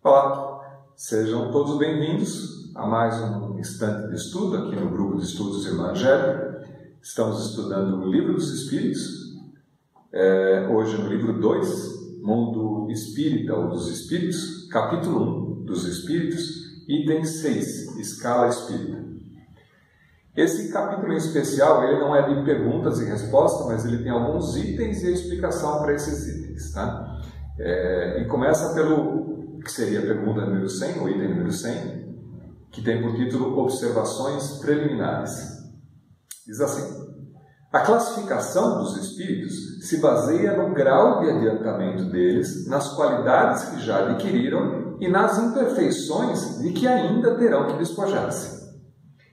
Olá, sejam todos bem-vindos a mais um instante de estudo aqui no grupo de estudos do Evangelho. Estamos estudando o Livro dos Espíritos, hoje no livro 2, Mundo Espírita ou dos Espíritos, capítulo 1 dos Espíritos, item 6, Escala Espírita. Esse capítulo em especial, ele não é de perguntas e respostas, mas ele tem alguns itens e a explicação para esses itens, tá? E começa pelo que seria a pergunta número 100, o item número 100, que tem por título Observações Preliminares. Diz assim: a classificação dos espíritos se baseia no grau de adiantamento deles, nas qualidades que já adquiriram e nas imperfeições de que ainda terão que despojar-se.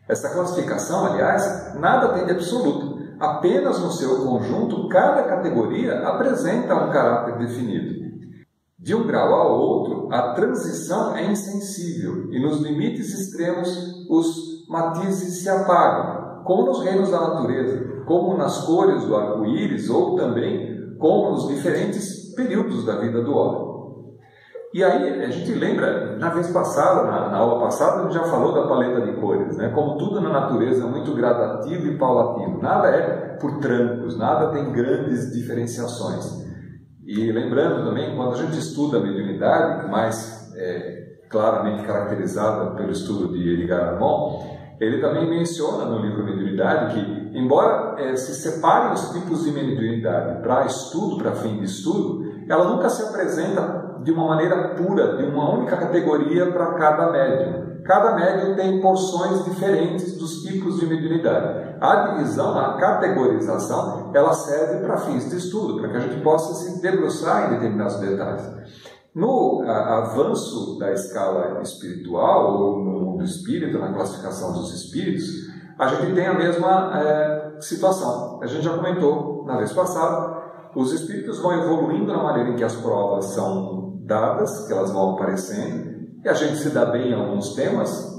Essa classificação, aliás, nada tem de absoluto. Apenas no seu conjunto, cada categoria apresenta um caráter definido. De um grau ao outro, a transição é insensível e nos limites extremos os matizes se apagam, como nos reinos da natureza, como nas cores do arco-íris ou também como nos diferentes períodos da vida do homem. E aí a gente lembra, na vez passada, na aula passada, a gente já falou da paleta de cores, né? Como tudo na natureza é muito gradativo e paulatino, nada é por trancos, nada tem grandes diferenciações. E lembrando também, quando a gente estuda a mediunidade, mais claramente caracterizada pelo estudo de Edgar Armand, ele também menciona no livro Mediunidade que, embora se separem os tipos de mediunidade para estudo, para fim de estudo, ela nunca se apresenta de uma maneira pura, de uma única categoria para cada médium. Cada médium tem porções diferentes dos tipos de mediunidade. A divisão, a categorização, ela serve para fins de estudo, para que a gente possa se debruçar em determinados detalhes. No avanço da escala espiritual, ou no mundo espírita, na classificação dos espíritos, a gente tem a mesma situação. A gente já comentou na vez passada, os espíritos vão evoluindo na maneira em que as provas são dadas, que elas vão aparecendo, e a gente se dá bem em alguns temas,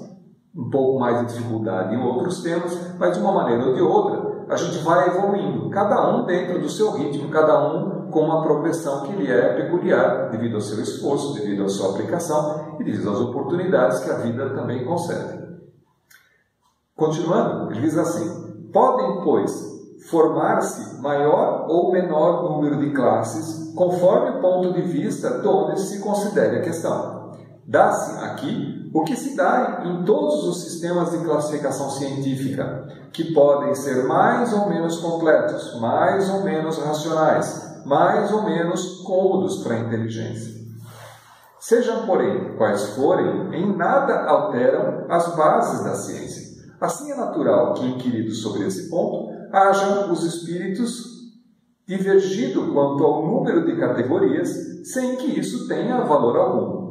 um pouco mais de dificuldade em outros temas, mas de uma maneira ou de outra, a gente vai evoluindo, cada um dentro do seu ritmo, cada um com uma progressão que lhe é peculiar, devido ao seu esforço, devido à sua aplicação e devido às oportunidades que a vida também concede. Continuando, ele diz assim: podem, pois, formar-se maior ou menor número de classes, conforme o ponto de vista de onde se considere a questão. Dá-se aqui o que se dá em todos os sistemas de classificação científica, que podem ser mais ou menos completos, mais ou menos racionais, mais ou menos cômodos para a inteligência. Sejam, porém, quais forem, em nada alteram as bases da ciência. Assim é natural que, inquiridos sobre esse ponto, hajam os espíritos divergido quanto ao número de categorias, sem que isso tenha valor algum.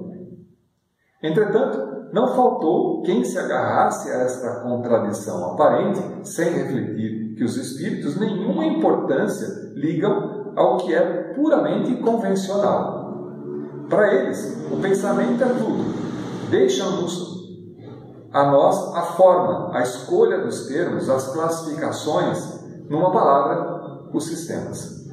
Entretanto, não faltou quem se agarrasse a esta contradição aparente, sem refletir que os espíritos nenhuma importância ligam ao que é puramente convencional. Para eles, o pensamento é tudo. Deixam-nos a nós a forma, a escolha dos termos, as classificações, numa palavra, os sistemas.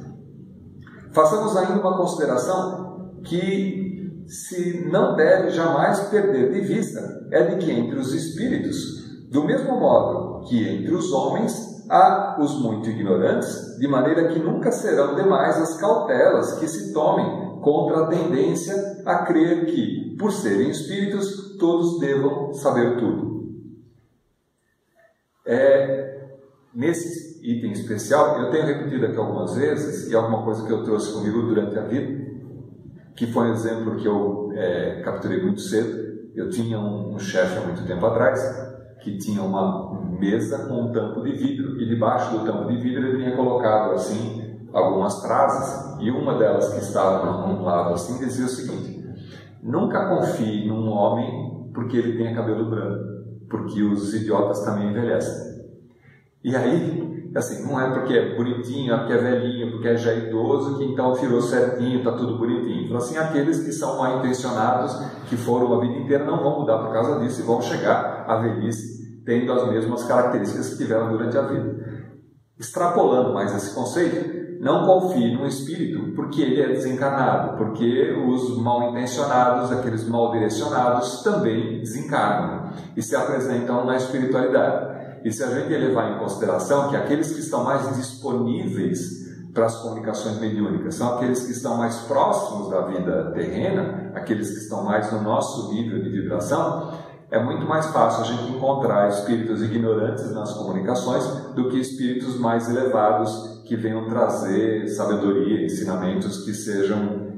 Façamos ainda uma consideração que se não deve jamais perder de vista, é de que entre os espíritos, do mesmo modo que entre os homens, há os muito ignorantes, de maneira que nunca serão demais as cautelas que se tomem contra a tendência a crer que, por serem espíritos, todos devam saber tudo. Nesse item especial, eu tenho repetido aqui algumas vezes, e alguma coisa que eu trouxe comigo durante a vida, que foi um exemplo que eu capturei muito cedo. Eu tinha um chefe há muito tempo atrás, que tinha uma mesa com um tampo de vidro, e debaixo do tampo de vidro ele tinha colocado assim algumas frases, e uma delas que estava num lado assim dizia o seguinte: nunca confie num homem porque ele tenha cabelo branco, porque os idiotas também envelhecem. E aí, assim, não é porque é bonitinho, é porque é velhinho, porque é já idoso, que então virou certinho, está tudo bonitinho. Então, assim, aqueles que são mal intencionados, que foram a vida inteira, não vão mudar por causa disso e vão chegar à velhice tendo as mesmas características que tiveram durante a vida. Extrapolando mais esse conceito, não confie no espírito porque ele é desencarnado, porque os mal intencionados, aqueles mal direcionados, também desencarnam e se apresentam na espiritualidade. E se a gente levar em consideração que aqueles que estão mais disponíveis para as comunicações mediúnicas são aqueles que estão mais próximos da vida terrena, aqueles que estão mais no nosso nível de vibração, é muito mais fácil a gente encontrar espíritos ignorantes nas comunicações do que espíritos mais elevados que venham trazer sabedoria, ensinamentos que sejam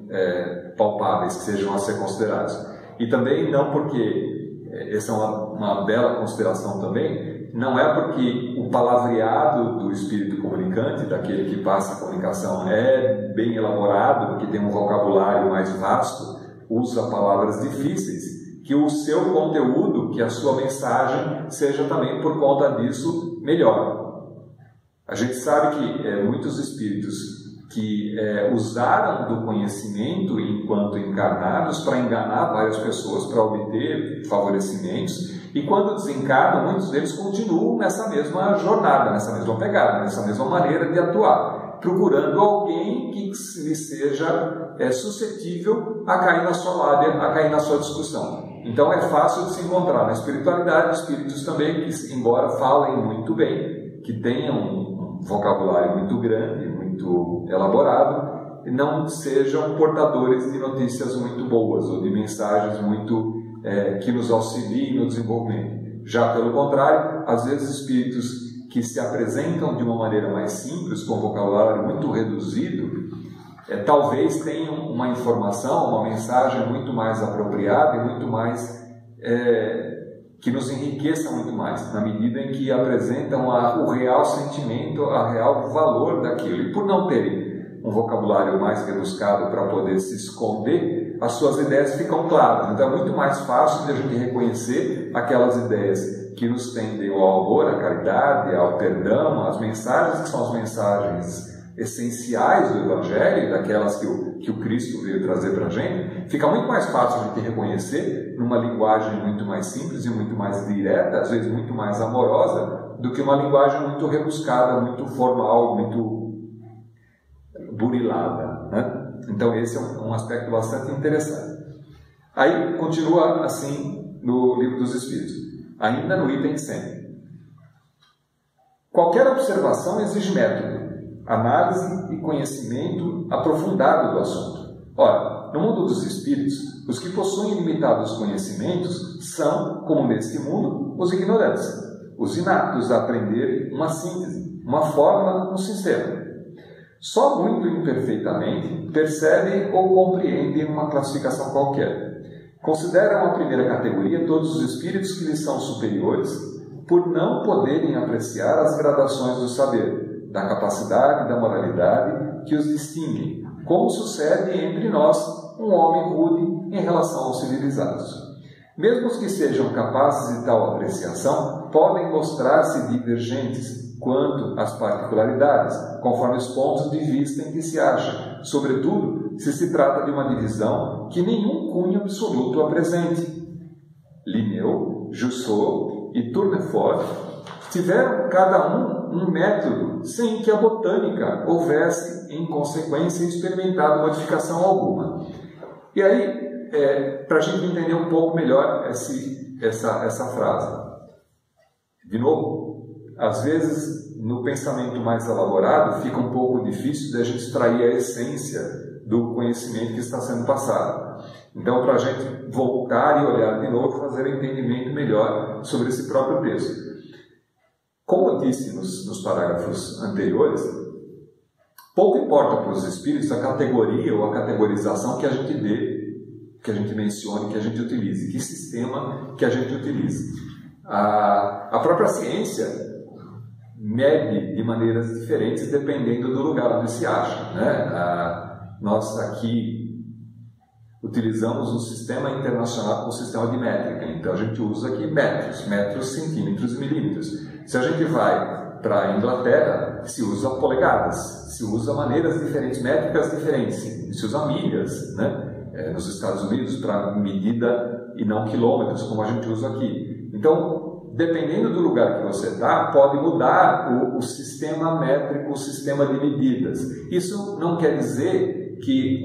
palpáveis, que sejam a ser considerados. E também não porque, essa é uma bela consideração também, não é porque o palavreado do espírito comunicante, daquele que passa a comunicação, é bem elaborado, porque tem um vocabulário mais vasto, usa palavras difíceis, que o seu conteúdo, que a sua mensagem, seja também por conta disso melhor. A gente sabe que muitos espíritos que usaram do conhecimento enquanto encarnados para enganar várias pessoas, para obter favorecimentos, e quando desencarnam, muitos deles continuam nessa mesma jornada, nessa mesma pegada, nessa mesma maneira de atuar, procurando alguém que lhe seja suscetível a cair na sua lábia, a cair na sua discussão. Então é fácil de se encontrar na espiritualidade espíritos também que, embora falem muito bem, que tenham um vocabulário muito grande, muito elaborado, não sejam portadores de notícias muito boas ou de mensagens muito que nos auxiliem no desenvolvimento. Já pelo contrário, às vezes espíritos que se apresentam de uma maneira mais simples, com vocabulário muito reduzido, talvez tenham uma informação, uma mensagem muito mais apropriada e muito mais que nos enriqueça muito mais, na medida em que apresentam o real sentimento, a real valor daquilo. E por não terem um vocabulário mais rebuscado para poder se esconder, as suas ideias ficam claras. Então é muito mais fácil de a gente reconhecer aquelas ideias que nos tendem ao amor, à caridade, ao perdão, as mensagens que são as mensagens essenciais do Evangelho, daquelas que o Cristo veio trazer para a gente. Fica muito mais fácil a gente reconhecer numa linguagem muito mais simples e muito mais direta, às vezes muito mais amorosa, do que uma linguagem muito rebuscada, muito formal, muito burilada, né? Então esse é um aspecto bastante interessante. Aí continua assim no Livro dos Espíritos, ainda no item 100. Qualquer observação exige método, análise e conhecimento aprofundado do assunto. Ora, no mundo dos espíritos, os que possuem ilimitados conhecimentos são, como neste mundo, os ignorantes, os inatos a aprender uma síntese, uma fórmula, um sistema. Só muito imperfeitamente percebem ou compreendem uma classificação qualquer. Consideram a primeira categoria todos os espíritos que lhes são superiores, por não poderem apreciar as gradações do saber, da capacidade e da moralidade que os distinguem, como sucede entre nós um homem rude em relação aos civilizados. Mesmo os que sejam capazes de tal apreciação podem mostrar-se divergentes quanto às particularidades, conforme os pontos de vista em que se acha, sobretudo se se trata de uma divisão que nenhum cunho absoluto apresente. Linneu, Jussot e Tournefort tiveram cada um método sem que a botânica houvesse, em consequência, experimentado modificação alguma. E aí, para a gente entender um pouco melhor essa frase. De novo, às vezes, no pensamento mais elaborado, fica um pouco difícil de a gente extrair a essência do conhecimento que está sendo passado. Então, para a gente voltar e olhar de novo, fazer um entendimento melhor sobre esse próprio texto. Como eu disse nos parágrafos anteriores, pouco importa para os espíritos a categoria ou a categorização que a gente dê, que a gente mencione, que a gente utilize, que sistema que a gente utilize. A própria ciência mede de maneiras diferentes dependendo do lugar onde se acha, né? Nós aqui utilizamos um sistema internacional, um sistema de métrica, então a gente usa aqui metros, centímetros e milímetros. Se a gente vai para a Inglaterra, se usa polegadas, se usa maneiras diferentes, métricas diferentes, se usa milhas, né? Nos Estados Unidos para medida e não quilômetros, como a gente usa aqui. Então, dependendo do lugar que você está, pode mudar o sistema métrico, o sistema de medidas. Isso não quer dizer que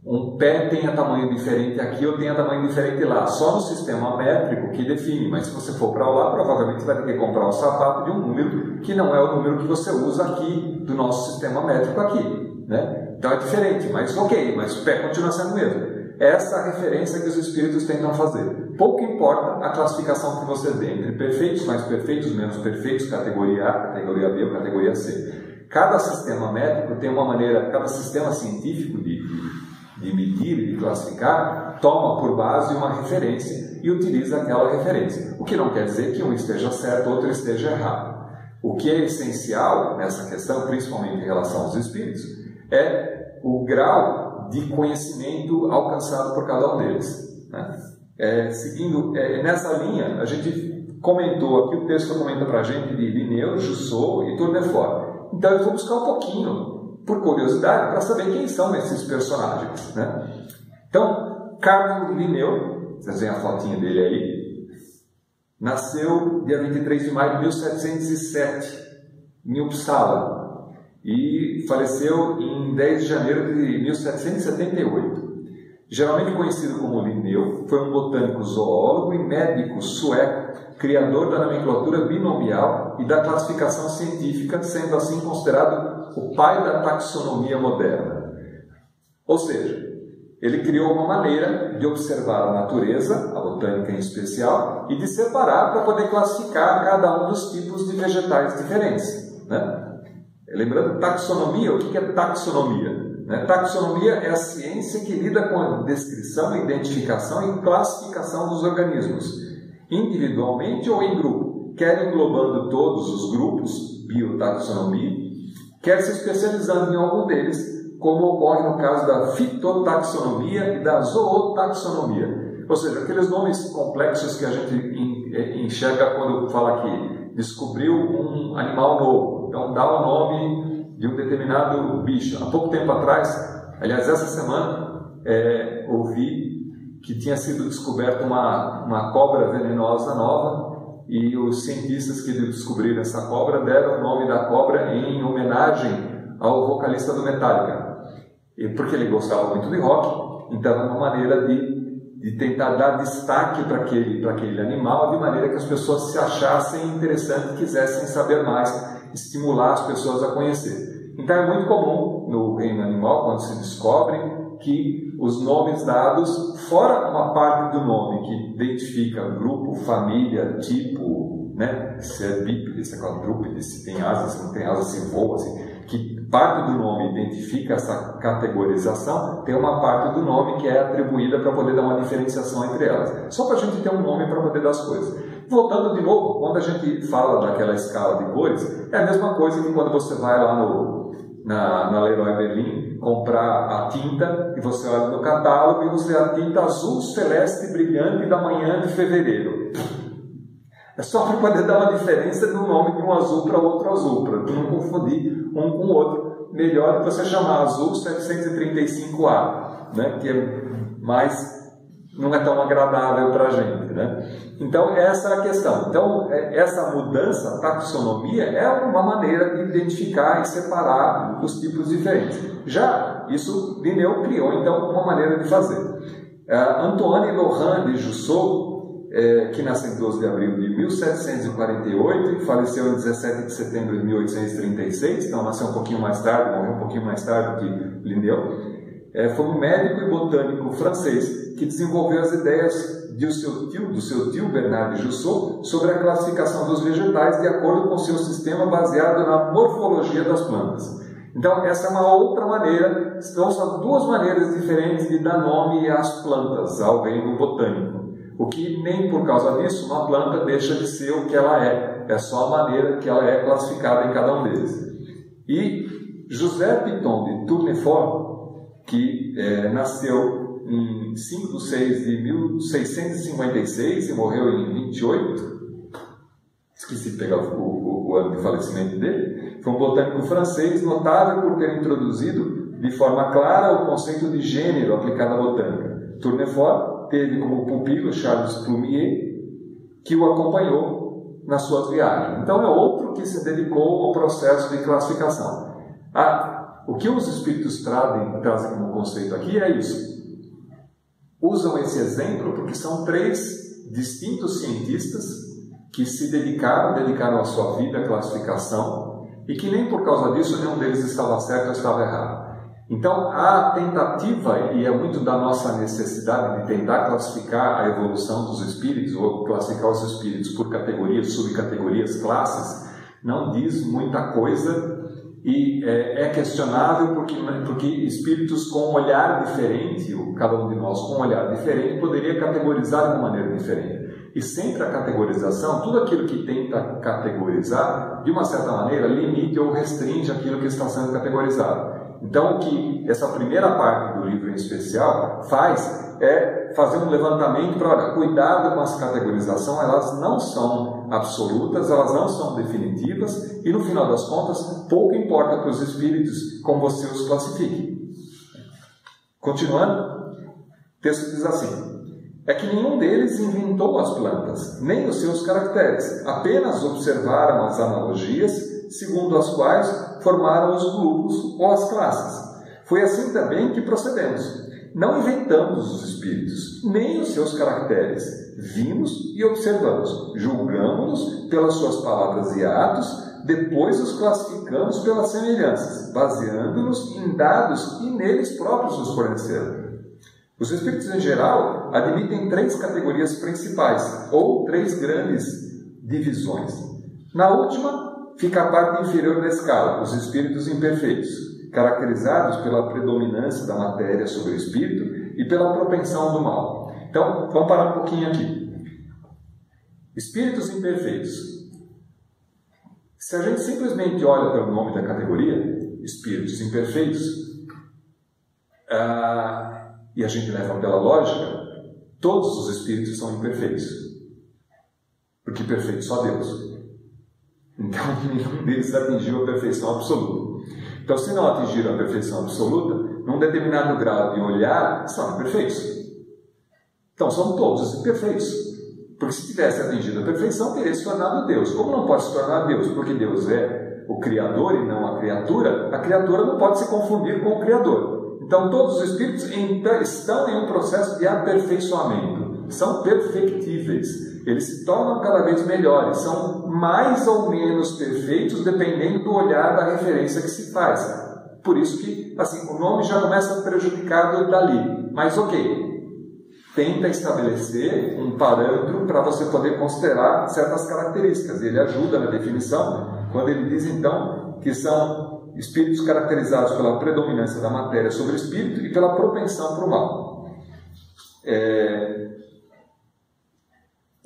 um pé tenha tamanho diferente aqui ou tenha tamanho diferente lá. Só no sistema métrico que define. Mas se você for para lá, provavelmente vai ter que comprar um sapato de um número que não é o número que você usa aqui do nosso sistema métrico aqui, né? Então é diferente, mas ok, mas o pé continua sendo o mesmo. Essa é a referência que os espíritos tentam fazer. Pouco importa a classificação que você dê entre perfeitos, mais perfeitos, menos perfeitos, categoria A, categoria B ou categoria C. Cada sistema métrico tem uma maneira, cada sistema científico de medir e de classificar, toma por base uma referência e utiliza aquela referência. O que não quer dizer que um esteja certo, outro esteja errado. O que é essencial nessa questão, principalmente em relação aos espíritos, é o grau de conhecimento alcançado por cada um deles, né? Seguindo nessa linha, a gente comentou aqui, o texto comenta para a gente de Linneu, Jussot e Tournefort. Então eu vou buscar um pouquinho, por curiosidade, para saber quem são esses personagens, né? Então, Carlos Linneu, vocês veem a fotinha dele aí, nasceu dia 23 de maio de 1707, em Uppsala, e faleceu em 10 de janeiro de 1778. Geralmente conhecido como Linneu, foi um botânico zoólogo e médico sueco, criador da nomenclatura binomial e da classificação científica, sendo assim considerado o pai da taxonomia moderna. Ou seja, ele criou uma maneira de observar a natureza, a botânica em especial, e de separar para poder classificar cada um dos tipos de vegetais diferentes, né? Lembrando, taxonomia, o que é taxonomia? Taxonomia é a ciência que lida com a descrição, identificação e classificação dos organismos, individualmente ou em grupo, quer englobando todos os grupos, biotaxonomia, quer se especializando em algum deles, como ocorre no caso da fitotaxonomia e da zootaxonomia. Ou seja, aqueles nomes complexos que a gente enxerga quando fala que descobriu um animal novo. Então, dá o nome de um determinado bicho. Há pouco tempo atrás, aliás, essa semana, ouvi que tinha sido descoberta uma cobra venenosa nova e os cientistas que descobriram essa cobra deram o nome da cobra em homenagem ao vocalista do Metallica. Porque ele gostava muito de rock, então era uma maneira de tentar dar destaque para aquele animal, de maneira que as pessoas se achassem interessantes e quisessem saber mais, estimular as pessoas a conhecer. Então é muito comum no reino animal, quando se descobre, que os nomes dados, fora uma parte do nome que identifica grupo, família, tipo, né? Se é bípede, se é quadrúpede, se tem asas, se não tem asas, se voa, que parte do nome identifica essa categorização, tem uma parte do nome que é atribuída para poder dar uma diferenciação entre elas. Só para a gente ter um nome para poder dar as coisas. Voltando de novo, quando a gente fala daquela escala de cores, é a mesma coisa que quando você vai lá na Leroy Merlin comprar a tinta e você olha no catálogo e você vê a tinta azul celeste brilhante da manhã de fevereiro. É só para poder dar uma diferença do nome de um azul para outro azul, para não confundir um com o outro. Melhor você chamar azul 735A, né? Que é não é tão agradável para a gente, né? Então, essa é a questão. Então, essa mudança, a taxonomia, é uma maneira de identificar e separar os tipos diferentes. Já isso, Linneu criou, então, uma maneira de fazer. Antoine Laurent de Jussot, que nasceu em 12 de abril de 1748 e faleceu em 17 de setembro de 1836, então nasceu um pouquinho mais tarde, morreu um pouquinho mais tarde que Linneu, foi um médico e botânico francês que desenvolveu as ideias do seu tio Bernard de Jussot sobre a classificação dos vegetais de acordo com seu sistema baseado na morfologia das plantas. Então, essa é uma outra maneira, então são duas maneiras diferentes de dar nome às plantas, ao reino botânico. O que nem por causa disso uma planta deixa de ser o que ela é só a maneira que ela é classificada em cada um deles. E José Piton de Tournefort, que nasceu em 5 de 6 de 1656 e morreu em 28, esqueci de pegar o ano de falecimento dele, foi um botânico francês notável por ter introduzido de forma clara o conceito de gênero aplicado à botânica. Tournefort teve como pupilo Charles Plumier que o acompanhou nas suas viagens. Então é outro que se dedicou ao processo de classificação. O que os espíritos trazem como conceito aqui é isso. Usam esse exemplo porque são 3 distintos cientistas que se dedicaram a sua vida à classificação e que nem por causa disso nenhum deles estava certo ou estava errado. Então a tentativa, e é muito da nossa necessidade de tentar classificar a evolução dos espíritos ou classificar os espíritos por categorias, subcategorias, classes, não diz muita coisa. E é questionável porque espíritos com um olhar diferente, cada um de nós com um olhar diferente, poderia categorizar de uma maneira diferente. E sempre a categorização, tudo aquilo que tenta categorizar, de uma certa maneira, limite ou restringe aquilo que está sendo categorizado. Então, o que essa primeira parte do livro em especial faz é fazer um levantamento para, cuidado com essa categorização, elas não são absolutas, elas não são definitivas e, no final das contas, pouco importa para os espíritos como você os classifique. Continuando, o texto diz assim: é que nenhum deles inventou as plantas, nem os seus caracteres, apenas observaram as analogias segundo as quais formaram os grupos ou as classes. Foi assim também que procedemos. Não inventamos os espíritos, nem os seus caracteres. Vimos e observamos, julgamos-nos pelas suas palavras e atos, depois os classificamos pelas semelhanças, baseando-nos em dados que neles próprios nos forneceram. Os espíritos, em geral, admitem 3 categorias principais, ou 3 grandes divisões. Na última, fica a parte inferior da escala, os espíritos imperfeitos, caracterizados pela predominância da matéria sobre o espírito e pela propensão do mal. Então, vamos parar um pouquinho aqui. Espíritos imperfeitos. Se a gente simplesmente olha pelo nome da categoria, espíritos imperfeitos, e a gente leva pela lógica, todos os espíritos são imperfeitos. Porque perfeito só Deus. Então, nenhum deles atingiu a perfeição absoluta. Então, se não atingiram a perfeição absoluta, num determinado grau de olhar, são imperfeitos. Então, são todos imperfeitos. Porque se tivesse atingido a perfeição, teria se tornado Deus. Como não pode se tornar Deus? Porque Deus é o Criador e não a criatura não pode se confundir com o Criador. Então, todos os espíritos estão em um processo de aperfeiçoamento. São perfectíveis. Eles se tornam cada vez melhores, são mais ou menos perfeitos dependendo do olhar da referência que se faz. Por isso que assim, o nome já começa prejudicado dali. Mas tenta estabelecer um parâmetro para você poder considerar certas características. Ele ajuda na definição, quando ele diz então que são espíritos caracterizados pela predominância da matéria sobre o espírito e pela propensão para o mal.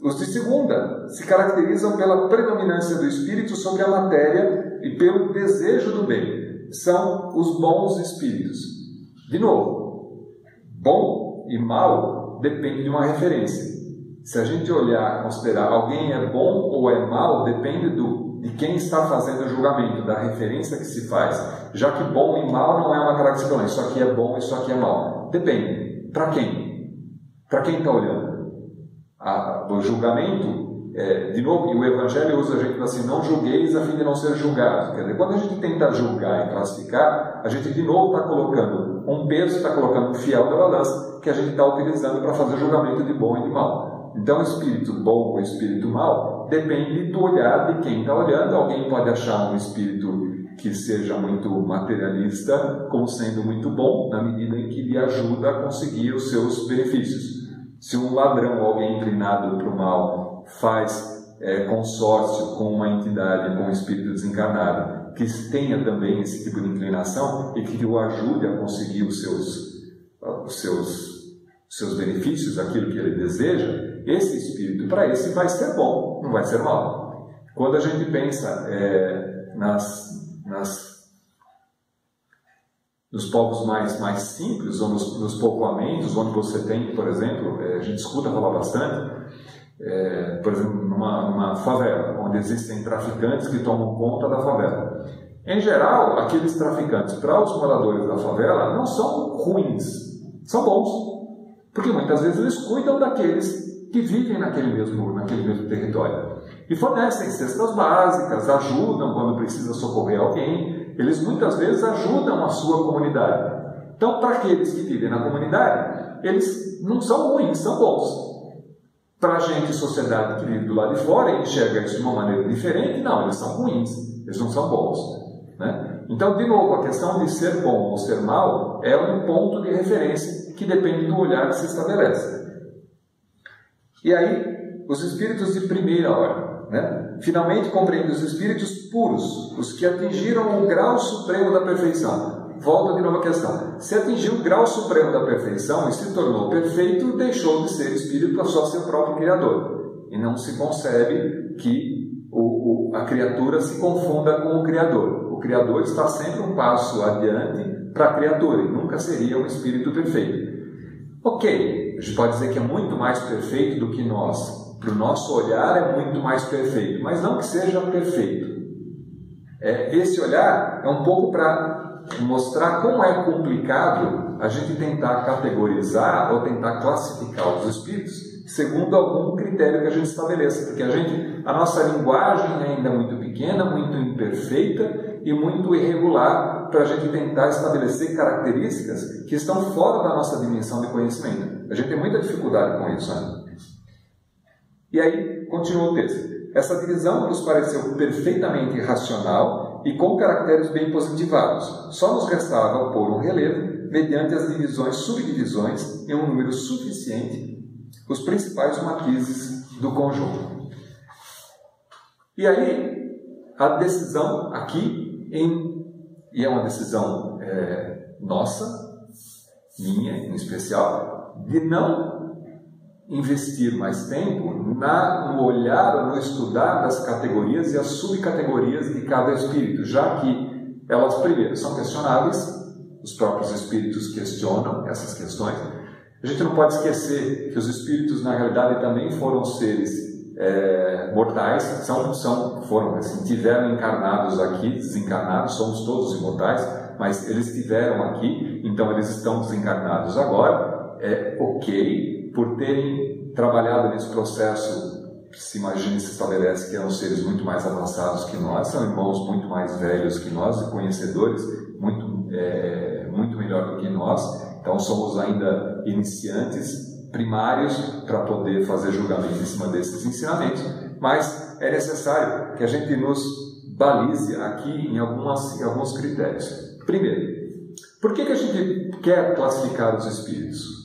Os de segunda se caracterizam pela predominância do espírito sobre a matéria e pelo desejo do bem. São os bons espíritos. De novo, bom e mal depende de uma referência. Se a gente olhar, considerar alguém é bom ou é mal, depende de quem está fazendo o julgamento, da referência que se faz. Já que bom e mal não é uma característica, isso aqui é bom, isso aqui é mal. Depende. Para quem? Para quem está olhando? O julgamento, de novo, e o Evangelho usa a gente assim, não julgueis a fim de não ser julgados. Quer dizer, quando a gente tenta julgar e classificar, a gente de novo está colocando um peso, está colocando um fiel da balança que a gente está utilizando para fazer julgamento de bom e de mal. Então, o espírito bom ou espírito mal depende do olhar de quem está olhando. Alguém pode achar um espírito que seja muito materialista como sendo muito bom, na medida em que lhe ajuda a conseguir os seus benefícios. Se um ladrão ou alguém inclinado para o mal faz consórcio com uma entidade, com um espírito desencarnado, que tenha também esse tipo de inclinação e que o ajude a conseguir os seus benefícios, aquilo que ele deseja, esse espírito para esse vai ser bom, não vai ser mal. Quando a gente pensa nos povos mais simples, ou nos povoamentos, onde você tem, por exemplo, a gente escuta falar bastante, por exemplo, numa favela, onde existem traficantes que tomam conta da favela. Em geral, aqueles traficantes, para os moradores da favela, não são ruins, são bons. Porque muitas vezes eles cuidam daqueles que vivem naquele mesmo território. E fornecem cestas básicas, ajudam quando precisa socorrer alguém, eles muitas vezes ajudam a sua comunidade. Então, para aqueles que vivem na comunidade, eles não são ruins, são bons. Para a gente, sociedade que vive do lado de fora e enxerga isso de uma maneira diferente, não, eles são ruins, eles não são bons. Né? Então, de novo, a questão de ser bom ou ser mal é um ponto de referência que depende do olhar que se estabelece. E aí, os espíritos de primeira ordem, né? Finalmente compreende os espíritos puros, os que atingiram o grau supremo da perfeição. Volta de novo a questão. Se atingiu o grau supremo da perfeição e se tornou perfeito, deixou de ser espírito para só ser o próprio Criador. E não se concebe que a criatura se confunda com o Criador. O Criador está sempre um passo adiante para a criatura e nunca seria um espírito perfeito. Ok, a gente pode dizer que é muito mais perfeito do que nós. Para o nosso olhar é muito mais perfeito, mas não que seja perfeito. Esse olhar é um pouco para mostrar como é complicado a gente tentar categorizar ou tentar classificar os espíritos segundo algum critério que a gente estabeleça, porque a nossa linguagem ainda é muito pequena, muito imperfeita e muito irregular para a gente tentar estabelecer características que estão fora da nossa dimensão de conhecimento. A gente tem muita dificuldade com isso, né? E aí, continua o texto. Essa divisão nos pareceu perfeitamente racional e com caracteres bem positivados. Só nos restava pôr um relevo, mediante as divisões, subdivisões, em um número suficiente, os principais matizes do conjunto. E aí, a decisão aqui, e é uma decisão nossa, minha em especial, de não investir mais tempo no olhar, no estudar das categorias e as subcategorias de cada espírito, já que elas, primeiro, são questionáveis, os próprios espíritos questionam essas questões. A gente não pode esquecer que os espíritos, na realidade, também foram seres mortais, foram assim, tiveram encarnados aqui, desencarnados, somos todos imortais, mas eles tiveram aqui, então eles estão desencarnados agora. Ok, por terem trabalhado nesse processo, se estabelece que eram seres muito mais avançados que nós, são irmãos muito mais velhos que nós e conhecedores muito melhor do que nós, então somos ainda iniciantes primários para poder fazer julgamento em cima desses ensinamentos, mas é necessário que a gente nos balize aqui em alguns critérios. Primeiro, por que a gente quer classificar os espíritos?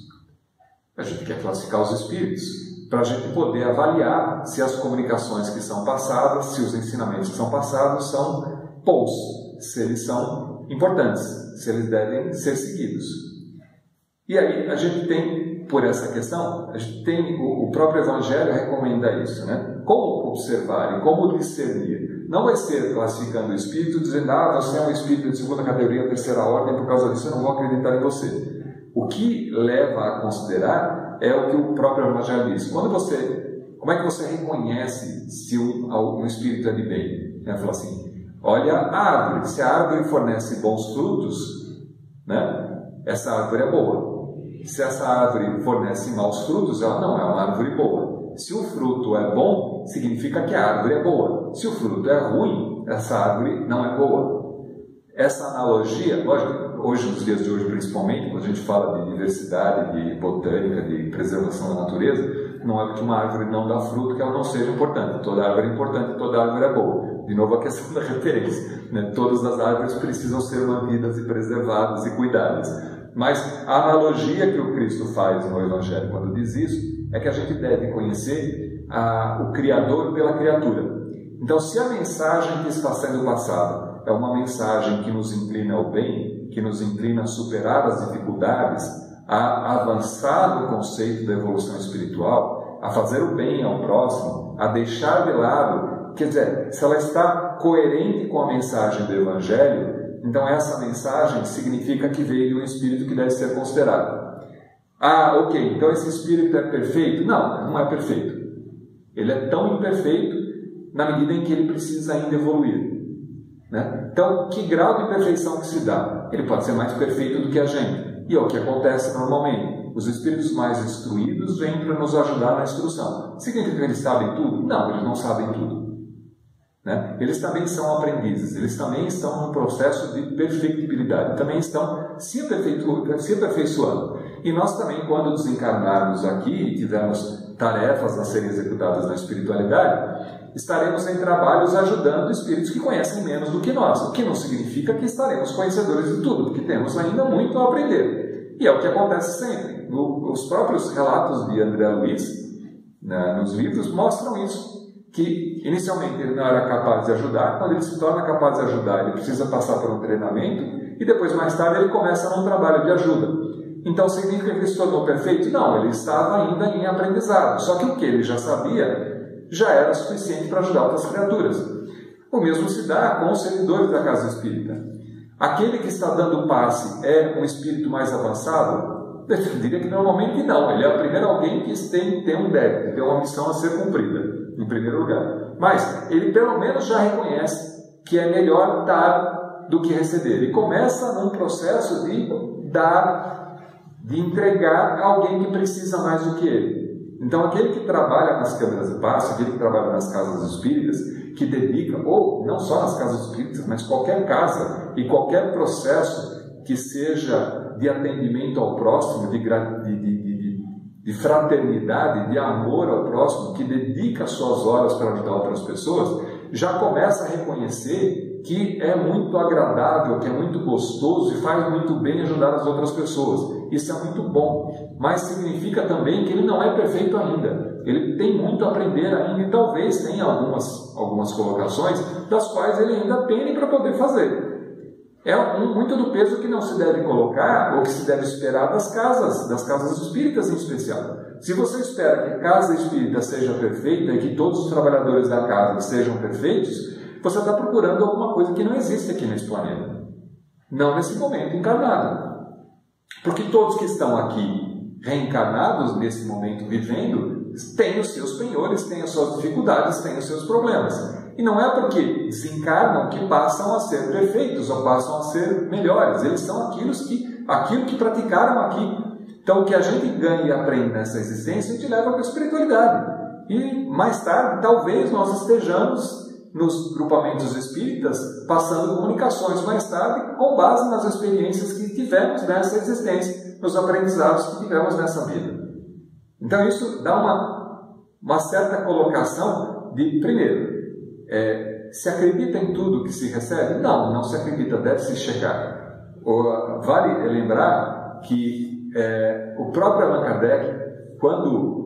A gente quer classificar os espíritos para a gente poder avaliar se as comunicações que são passadas, se os ensinamentos que são passados são bons, se eles são importantes, se eles devem ser seguidos. E aí a gente tem, por essa questão, a gente tem o próprio Evangelho recomenda isso, né? Como observar e como discernir. Não vai ser classificando o espírito, dizendo, você é um espírito de segunda categoria, terceira ordem, por causa disso eu não vou acreditar em você. O que leva a considerar é o que o próprio Evangelho diz. Como é que você reconhece se um espírito é de bem? Ele fala assim, olha a árvore. Se a árvore fornece bons frutos, né, essa árvore é boa. Se essa árvore fornece maus frutos, ela não é uma árvore boa. Se o fruto é bom, significa que a árvore é boa. Se o fruto é ruim, essa árvore não é boa. Essa analogia, lógico, hoje, nos dias de hoje principalmente, quando a gente fala de diversidade, de botânica, de preservação da natureza, não é porque uma árvore não dá fruto que ela não seja importante. Toda árvore é importante, toda árvore é boa. De novo a questão da referência, né? Todas as árvores precisam ser mantidas e preservadas e cuidadas. Mas a analogia que o Cristo faz no Evangelho quando diz isso, é que a gente deve conhecer o Criador pela criatura. Então, se a mensagem que está sendo passada é uma mensagem que nos inclina ao bem, que nos inclina a superar as dificuldades, a avançar no conceito da evolução espiritual, a fazer o bem ao próximo, a deixar de lado, quer dizer, se ela está coerente com a mensagem do Evangelho, então essa mensagem significa que veio de um espírito que deve ser considerado. Ok, então esse espírito é perfeito? Não, não é perfeito. Ele é tão imperfeito na medida em que ele precisa ainda evoluir. Né? Então, que grau de perfeição que se dá? Ele pode ser mais perfeito do que a gente. E é o que acontece normalmente. os espíritos mais instruídos vêm para nos ajudar na instrução. Significa que eles sabem tudo? Não, eles não sabem tudo. Né? Eles também são aprendizes, eles também estão num processo de perfectibilidade, também estão se aperfeiçoando. E nós também, quando desencarnarmos aqui e tivermos tarefas a serem executadas na espiritualidade, estaremos em trabalhos ajudando espíritos que conhecem menos do que nós, o que não significa que estaremos conhecedores de tudo, porque temos ainda muito a aprender. E é o que acontece sempre. Os próprios relatos de André Luiz, nos livros, mostram isso. Que inicialmente ele não era capaz de ajudar, quando ele se torna capaz de ajudar, ele precisa passar por um treinamento e depois, mais tarde, ele começa num trabalho de ajuda. Então, significa que ele se tornou perfeito? Não, ele estava ainda em aprendizado, só que o que ele já sabia já era suficiente para ajudar outras criaturas. O mesmo se dá com os servidores da casa espírita. Aquele que está dando passe é um espírito mais avançado? Eu diria que normalmente não, ele é o primeiro alguém que tem um débito, tem uma missão a ser cumprida. Em primeiro lugar. Mas ele pelo menos já reconhece que é melhor dar do que receber. Ele começa num processo de dar, de entregar a alguém que precisa mais do que ele. Então aquele que trabalha nas câmaras de passe, aquele que trabalha nas casas espíritas, que dedica, ou não só nas casas espíritas, mas qualquer casa e qualquer processo que seja de atendimento ao próximo, de fraternidade, de amor ao próximo, que dedica suas horas para ajudar outras pessoas, já começa a reconhecer que é muito agradável, que é muito gostoso e faz muito bem ajudar as outras pessoas. Isso é muito bom, mas significa também que ele não é perfeito ainda. Ele tem muito a aprender ainda e talvez tenha algumas colocações das quais ele ainda pene para poder fazer. É muito do peso que não se deve colocar ou que se deve esperar das casas espíritas em especial. Se você espera que a casa espírita seja perfeita e que todos os trabalhadores da casa sejam perfeitos, você está procurando alguma coisa que não existe aqui nesse planeta. Não nesse momento encarnado. Porque todos que estão aqui reencarnados nesse momento vivendo têm os seus penhores, têm as suas dificuldades, têm os seus problemas. E não é porque desencarnam que passam a ser perfeitos ou passam a ser melhores. Eles são aquilo que praticaram aqui. Então, o que a gente ganha e aprende nessa existência, a gente leva para a espiritualidade. E mais tarde, talvez nós estejamos nos grupamentos espíritas passando comunicações mais tarde com base nas experiências que tivemos nessa existência, nos aprendizados que tivemos nessa vida. Então, isso dá uma certa colocação de, primeiro, se acredita em tudo que se recebe? Não, não se acredita, deve-se checar. Vale lembrar que o próprio Allan Kardec, quando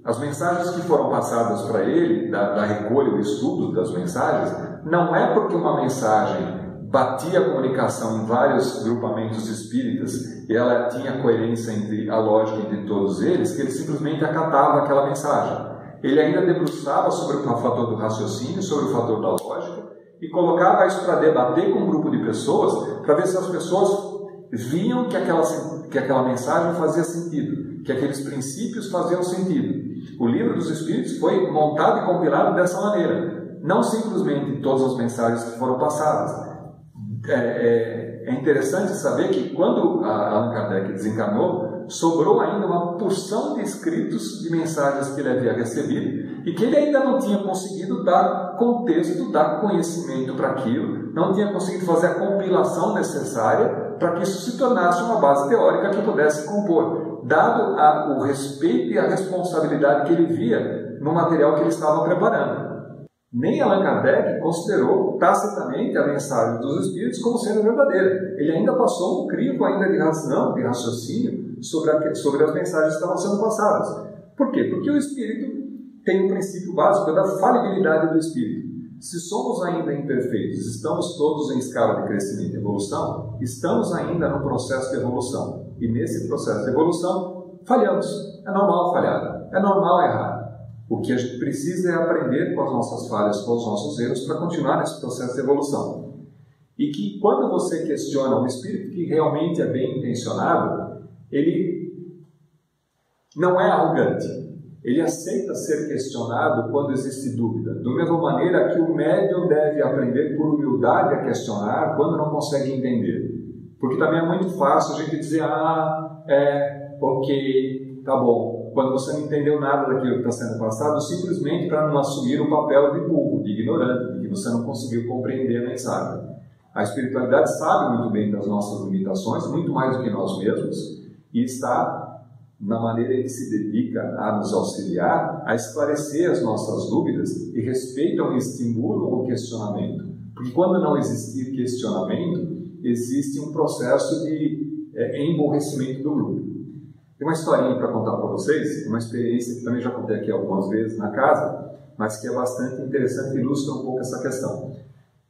as mensagens que foram passadas para ele, da recolha e do estudo das mensagens, não é porque uma mensagem batia a comunicação em vários grupamentos espíritas e ela tinha coerência entre a lógica entre todos eles, que ele simplesmente acatava aquela mensagem. Ele ainda debruçava sobre o fator do raciocínio, sobre o fator da lógica, e colocava isso para debater com um grupo de pessoas, para ver se as pessoas viam que aquela mensagem fazia sentido, que aqueles princípios faziam sentido. O Livro dos Espíritos foi montado e compilado dessa maneira, não simplesmente todas as mensagens que foram passadas. É interessante saber que quando Allan Kardec desencarnou, sobrou ainda uma porção de escritos de mensagens que ele havia recebido e que ele ainda não tinha conseguido dar contexto, dar conhecimento para aquilo, não tinha conseguido fazer a compilação necessária para que isso se tornasse uma base teórica que pudesse compor, dado o respeito e a responsabilidade que ele via no material que ele estava preparando. Nem Allan Kardec considerou tacitamente a mensagem dos Espíritos como sendo verdadeira. Ele ainda passou um crivo ainda de razão, de raciocínio, sobre as mensagens que estavam sendo passadas. Por quê? Porque o Espírito tem um princípio básico da falibilidade do Espírito. Se somos ainda imperfeitos, estamos todos em escala de crescimento e evolução, estamos ainda no processo de evolução. E nesse processo de evolução, falhamos. É normal falhar, é normal errar. O que a gente precisa é aprender com as nossas falhas, com os nossos erros, para continuar nesse processo de evolução. E que quando você questiona um espírito que realmente é bem intencionado, ele não é arrogante. Ele aceita ser questionado quando existe dúvida. Da mesma maneira que o médium deve aprender por humildade a questionar quando não consegue entender. Porque também é muito fácil a gente dizer, ok, tá bom. Quando você não entendeu nada daquilo que está sendo passado, simplesmente para não assumir o papel de burro, de ignorante, de que você não conseguiu compreender a mensagem. A espiritualidade sabe muito bem das nossas limitações, muito mais do que nós mesmos, e está, na maneira em que se dedica a nos auxiliar, a esclarecer as nossas dúvidas e respeitam e estimulam o questionamento. Porque quando não existir questionamento, existe um processo de emborrecimento do grupo. Tem uma historinha para contar para vocês, uma experiência que também já contei aqui algumas vezes na casa, mas que é bastante interessante e ilustra um pouco essa questão.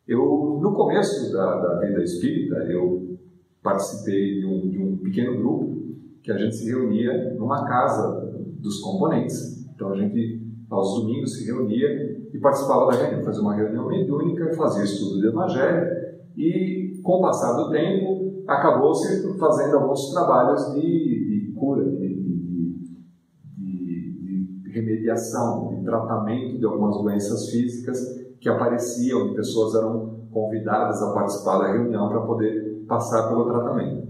No começo da vida espírita, eu participei de um pequeno grupo que a gente se reunia numa casa dos componentes. Então a gente, aos domingos, se reunia e participava da reunião, fazia uma reunião mediúnica, fazia estudo do Evangelho e, com o passar do tempo, acabou-se fazendo alguns trabalhos de cura, de remediação, de tratamento de algumas doenças físicas que apareciam e pessoas eram convidadas a participar da reunião para poder passar pelo tratamento.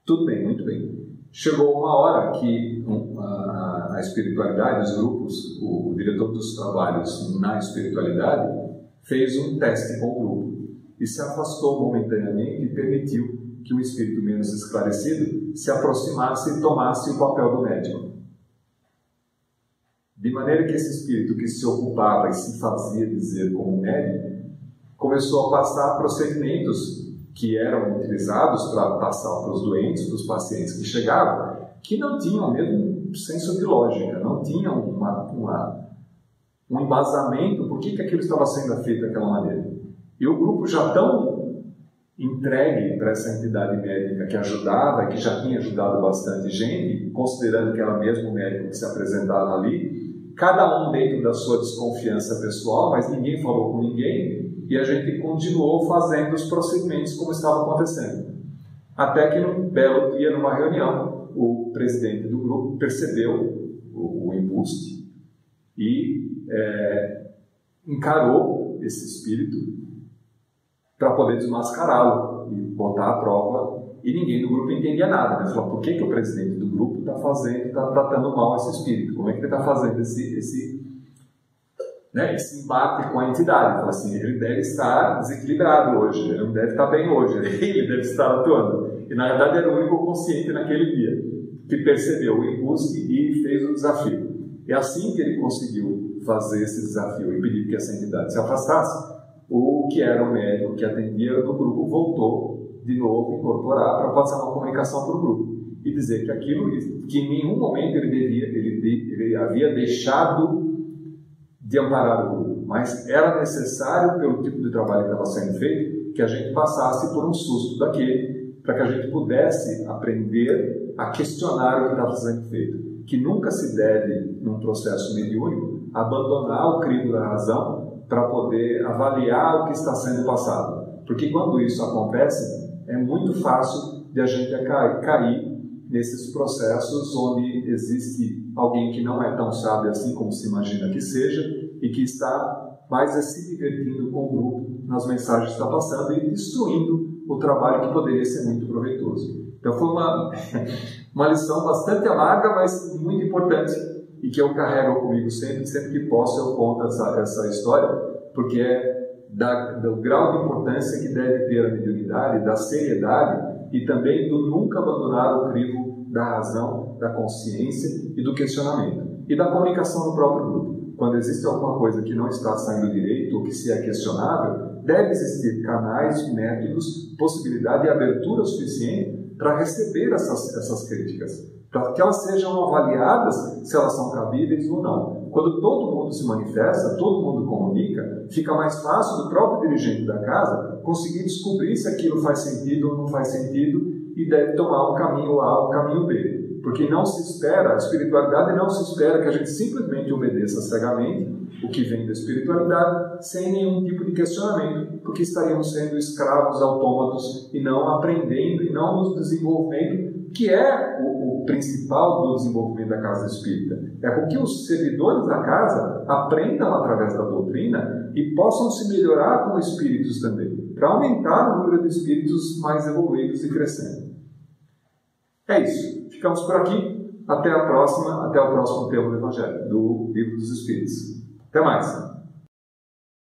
Tudo bem, muito bem. Chegou uma hora que a espiritualidade, os grupos, o diretor dos trabalhos na espiritualidade fez um teste com o grupo e se afastou momentaneamente e permitiu que o espírito menos esclarecido se aproximasse e tomasse o papel do médium. De maneira que esse espírito que se ocupava e se fazia dizer como médium, começou a passar procedimentos que eram utilizados para passar para os doentes, para os pacientes que chegavam, que não tinham o mesmo senso de lógica, não tinham um embasamento por que aquilo estava sendo feito daquela maneira. E o grupo já tão entregue para essa entidade médica que ajudava, que já tinha ajudado bastante gente, considerando que era o mesmo médico que se apresentava ali, cada um dentro da sua desconfiança pessoal, mas ninguém falou com ninguém, e a gente continuou fazendo os procedimentos como estava acontecendo. Até que num belo dia, numa reunião, o presidente do grupo percebeu o embuste e encarou esse espírito para poder desmascará-lo e botar à prova, e ninguém do grupo entendia nada. Né? Falou, por que o presidente do grupo está tratando mal esse espírito? Como é que ele está fazendo esse embate com a entidade? Fala assim, ele deve estar desequilibrado hoje, ele não deve estar bem hoje, ele deve estar atuando. E na verdade era o único consciente naquele dia, que percebeu o embuste e fez o desafio. É assim que ele conseguiu fazer esse desafio, impedir que essa entidade se afastasse. O que era o médico que atendia no grupo voltou de novo incorporar para passar uma comunicação para o grupo e dizer que aquilo, que em nenhum momento ele havia deixado de amparar o grupo, mas era necessário, pelo tipo de trabalho que estava sendo feito, que a gente passasse por um susto daquele, para que a gente pudesse aprender a questionar o que estava sendo feito. Que nunca se deve, num processo mediúnico, abandonar o crivo da razão para poder avaliar o que está sendo passado. Porque quando isso acontece, é muito fácil de a gente cair nesses processos onde existe alguém que não é tão sábio assim como se imagina que seja e que está mais se divertindo com o grupo nas mensagens que está passando e destruindo o trabalho que poderia ser muito proveitoso. Então foi uma lição bastante amarga, mas muito importante e que eu carrego comigo sempre que posso eu conto essa história, porque é do grau de importância que deve ter a mediunidade, da seriedade e também do nunca abandonar o crivo da razão, da consciência e do questionamento e da comunicação no próprio grupo. Quando existe alguma coisa que não está saindo direito ou que se é questionável, deve existir canais, métodos, possibilidade e abertura suficiente para receber essas críticas, para que elas sejam avaliadas se elas são cabíveis ou não. Quando todo mundo se manifesta, todo mundo comunica, fica mais fácil do próprio dirigente da casa conseguir descobrir se aquilo faz sentido ou não faz sentido e deve tomar um caminho A ou um caminho B. Porque não se espera, a espiritualidade não se espera que a gente simplesmente obedeça cegamente o que vem da espiritualidade, sem nenhum tipo de questionamento, porque estaríamos sendo escravos autômatos e não aprendendo e não nos desenvolvendo, que é o principal do desenvolvimento da casa espírita. É com que os servidores da casa aprendam através da doutrina e possam se melhorar como espíritos também, para aumentar o número de espíritos mais evoluídos e crescendo. É isso. ficamos por aqui. Até o próximo tema do Evangelho, do Livro dos Espíritos. Até mais!